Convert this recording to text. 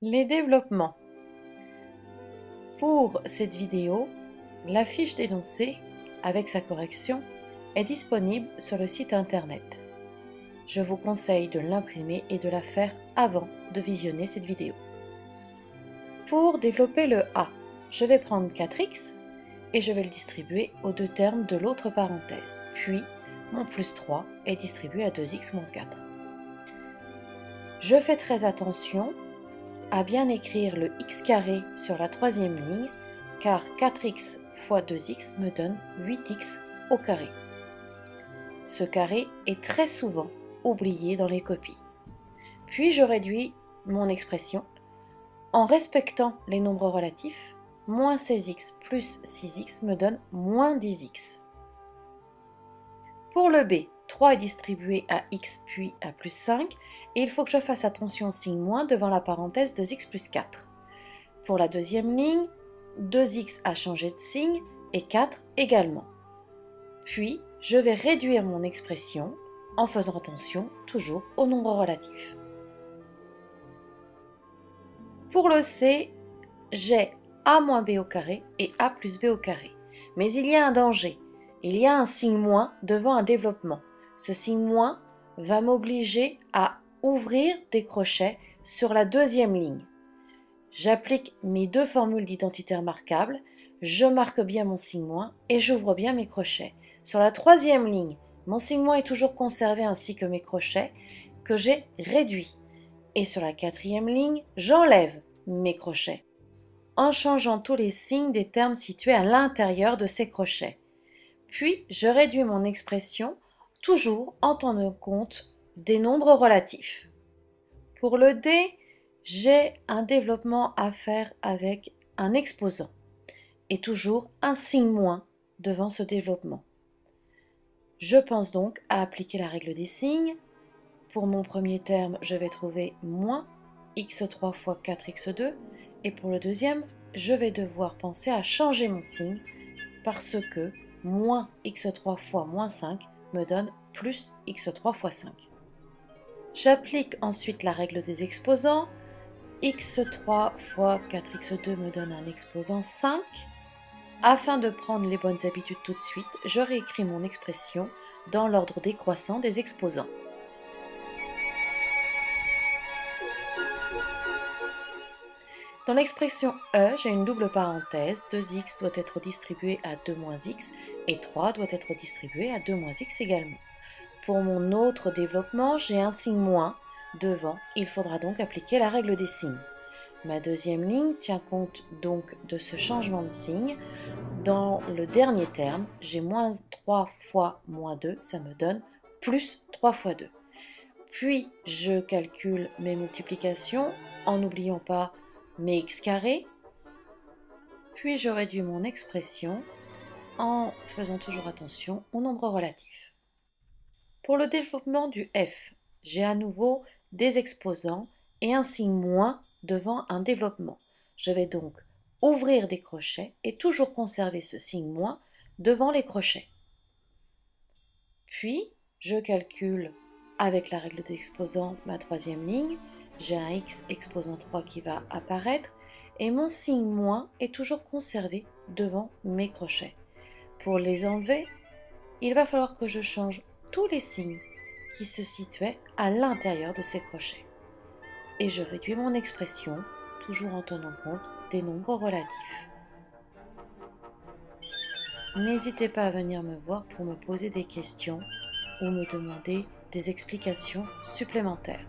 Les développements. Pour cette vidéo, la fiche d'énoncé avec sa correction est disponible sur le site internet. Je vous conseille de l'imprimer et de la faire avant de visionner cette vidéo. Pour développer le A, je vais prendre 4x et je vais le distribuer aux deux termes de l'autre parenthèse. Puis, mon plus 3 est distribué à 2x moins 4. Je fais très attention à bien écrire le x carré sur la troisième ligne, car 4x fois 2x me donne 8x au carré. Ce carré est très souvent oublié dans les copies. Puis je réduis mon expression en respectant les nombres relatifs. Moins 16x plus 6x me donne moins 10x. Pour le B, 3 est distribué à x puis à plus 5, et il faut que je fasse attention au signe moins devant la parenthèse 2x plus 4. Pour la deuxième ligne, 2x a changé de signe et 4 également. Puis, je vais réduire mon expression en faisant attention toujours aux nombres relatifs. Pour le C, j'ai a moins b au carré et a plus b au carré. Mais il y a un danger. Il y a un signe moins devant un développement. Ce signe moins va m'obliger à ouvrir des crochets sur la deuxième ligne. J'applique mes deux formules d'identité remarquable, je marque bien mon signe moins et j'ouvre bien mes crochets. Sur la troisième ligne, mon signe moins est toujours conservé ainsi que mes crochets que j'ai réduits. Et sur la quatrième ligne, j'enlève mes crochets en changeant tous les signes des termes situés à l'intérieur de ces crochets. Puis, je réduis mon expression, toujours en tenant compte des nombres relatifs. Pour le D, j'ai un développement à faire avec un exposant et toujours un signe moins devant ce développement. Je pense donc à appliquer la règle des signes. Pour mon premier terme, je vais trouver moins x3 fois 4x2 et pour le deuxième, je vais devoir penser à changer mon signe parce que moins x3 fois moins 5 me donne plus x3 fois 5. J'applique ensuite la règle des exposants. x3 fois 4x2 me donne un exposant 5. Afin de prendre les bonnes habitudes tout de suite, je réécris mon expression dans l'ordre décroissant des exposants. Dans l'expression E, j'ai une double parenthèse, 2x doit être distribué à 2 moins x et 3 doit être distribué à 2 moins x également. Pour mon autre développement, j'ai un signe moins devant, il faudra donc appliquer la règle des signes. Ma deuxième ligne tient compte donc de ce changement de signe. Dans le dernier terme, j'ai moins 3 fois moins 2, ça me donne plus 3 fois 2. Puis, je calcule mes multiplications en n'oubliant pas mes x carrés. Puis, je réduis mon expression en faisant toujours attention aux nombres relatifs. Pour le développement du F, j'ai à nouveau des exposants et un signe moins devant un développement. Je vais donc ouvrir des crochets et toujours conserver ce signe moins devant les crochets. Puis, je calcule avec la règle d'exposant ma troisième ligne. J'ai un x exposant 3 qui va apparaître et mon signe moins est toujours conservé devant mes crochets. Pour les enlever, il va falloir que je change tous les signes qui se situaient à l'intérieur de ces crochets. Et je réduis mon expression, toujours en tenant compte des nombres relatifs. N'hésitez pas à venir me voir pour me poser des questions ou me demander des explications supplémentaires.